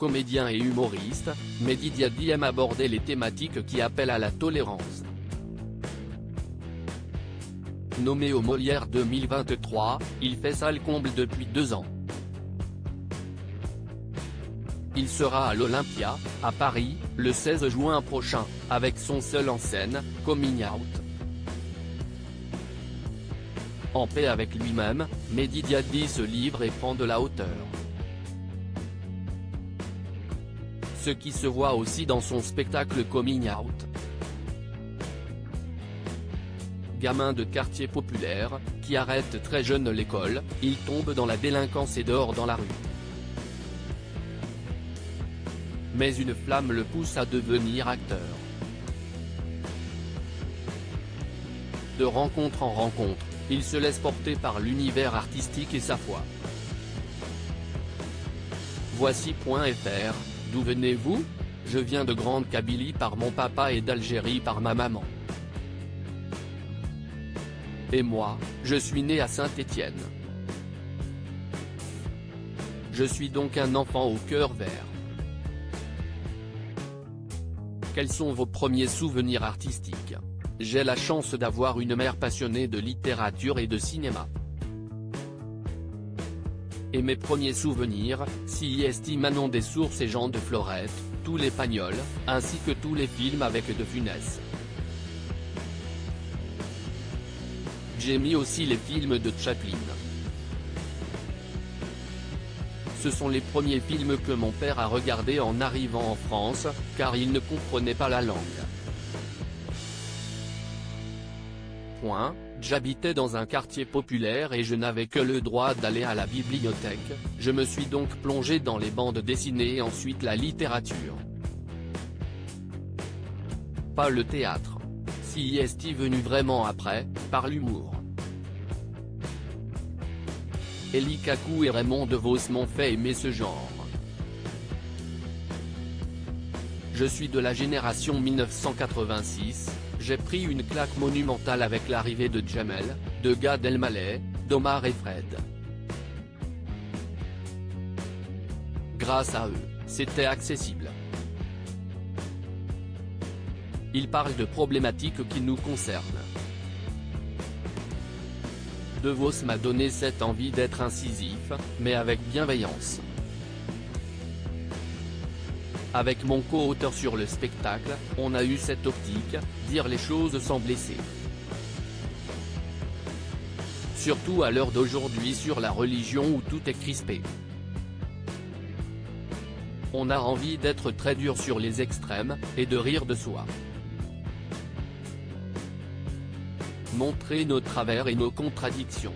comédien et humoriste, Mehdi Diadi aime aborder les thématiques qui appellent à la tolérance. Nommé aux Molières 2023, il fait salle comble depuis 2 ans. Il sera à l'Olympia, à Paris, le 16 juin prochain, avec son seul en scène, Coming Out. En paix avec lui-même, Mehdi Diadi se livre et prend de la hauteur. Ce qui se voit aussi dans son spectacle Coming Out. Gamin de quartier populaire, qui arrête très jeune l'école, il tombe dans la délinquance et dort dans la rue. Mais une flamme le pousse à devenir acteur. De rencontre en rencontre, il se laisse porter par l'univers artistique et sa foi. Voici.fr, d'où venez-vous? Je viens de Grande Kabylie par mon papa et d'Algérie par ma maman. Et moi, je suis né à Saint-Étienne. Je suis donc un enfant au cœur vert. Quels sont vos premiers souvenirs artistiques? J'ai la chance d'avoir une mère passionnée de littérature et de cinéma. Et mes premiers souvenirs, CIST Manon des Sources et Jean de Florette, tous les Pagnols, ainsi que tous les films avec De Funès. J'ai mis aussi les films de Chaplin. Ce sont les premiers films que mon père a regardés en arrivant en France, car il ne comprenait pas la langue. J'habitais dans un quartier populaire et je n'avais que le droit d'aller à la bibliothèque, je me suis donc plongé dans les bandes dessinées et ensuite la littérature. Pas le théâtre. CIST venu vraiment après, par l'humour. Elie Kakou et Raymond DeVos m'ont fait aimer ce genre. Je suis de la génération 1986, j'ai pris une claque monumentale avec l'arrivée de Jamel, de Gad Elmaleh, d'Omar et Fred. Grâce à eux, c'était accessible. Ils parlent de problématiques qui nous concernent. DeVos m'a donné cette envie d'être incisif, mais avec bienveillance. Avec mon co-auteur sur le spectacle, on a eu cette optique, dire les choses sans blesser. Surtout à l'heure d'aujourd'hui sur la religion où tout est crispé. On a envie d'être très dur sur les extrêmes, et de rire de soi. Montrer nos travers et nos contradictions.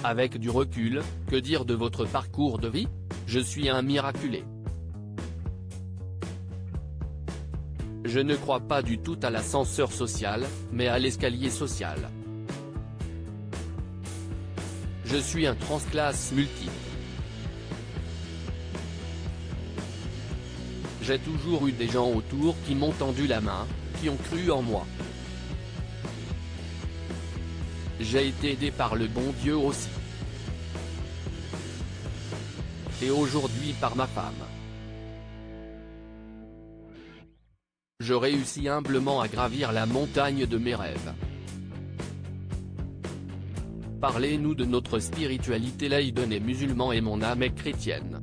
Avec du recul, que dire de votre parcours de vie? Je suis un miraculé. Je ne crois pas du tout à l'ascenseur social, mais à l'escalier social. Je suis un transclasse multiple. J'ai toujours eu des gens autour qui m'ont tendu la main, qui ont cru en moi. J'ai été aidé par le bon Dieu aussi. Et aujourd'hui par ma femme. Je réussis humblement à gravir la montagne de mes rêves. Parlez-nous de notre spiritualité laïque et musulman et mon âme est chrétienne.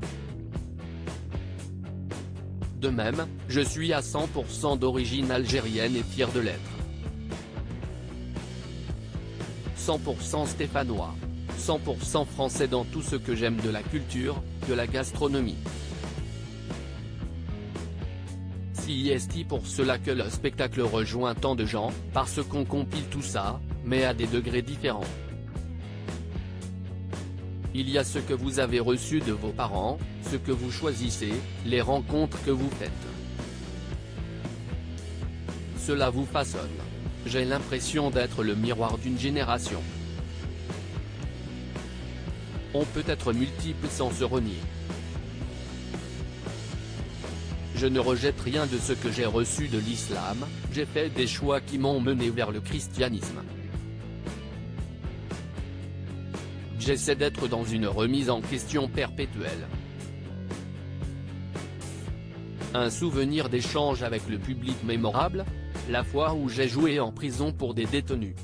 De même, je suis à 100% d'origine algérienne et fier de l'être. 100% stéphanois. 100% français dans tout ce que j'aime de la culture, de la gastronomie. CIST pour cela que le spectacle rejoint tant de gens, parce qu'on compile tout ça, mais à des degrés différents. Il y a ce que vous avez reçu de vos parents, ce que vous choisissez, les rencontres que vous faites. Cela vous façonne. J'ai l'impression d'être le miroir d'une génération. On peut être multiple sans se renier. Je ne rejette rien de ce que j'ai reçu de l'islam, j'ai fait des choix qui m'ont mené vers le christianisme. J'essaie d'être dans une remise en question perpétuelle. Un souvenir d'échange avec le public mémorable, la fois où j'ai joué en prison pour des détenus.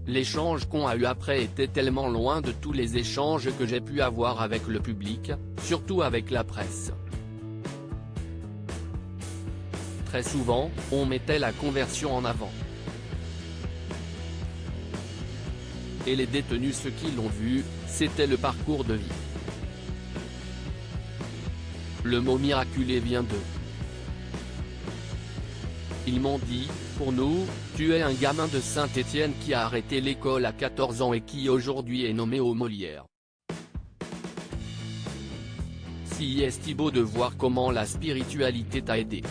L'échange qu'on a eu après était tellement loin de tous les échanges que j'ai pu avoir avec le public, surtout avec la presse. Très souvent, on mettait la conversion en avant. Et les détenus, ceux qui l'ont vu, c'était le parcours de vie. Le mot miraculé vient d'eux. Ils m'ont dit, pour nous, tu es un gamin de Saint-Étienne qui a arrêté l'école à 14 ans et qui aujourd'hui est nommé au Molière. Si est beau de voir comment la spiritualité t'a aidé.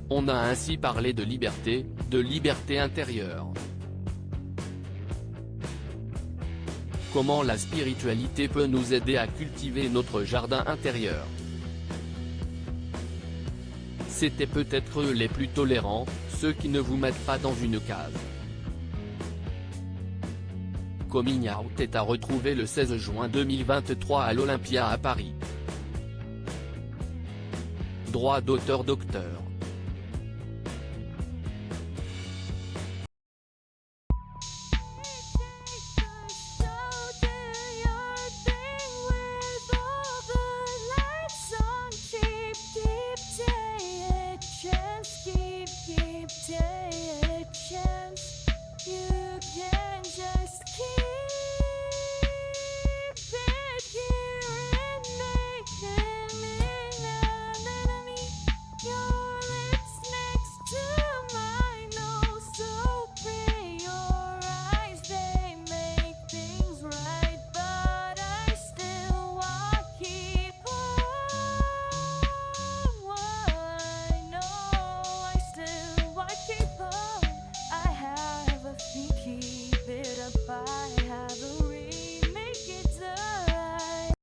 On a ainsi parlé de liberté intérieure. Comment la spiritualité peut nous aider à cultiver notre jardin intérieur. C'était peut-être eux les plus tolérants, ceux qui ne vous mettent pas dans une case. Coming Out est à retrouver le 16 juin 2023 à l'Olympia à Paris. Droit d'auteur Dr.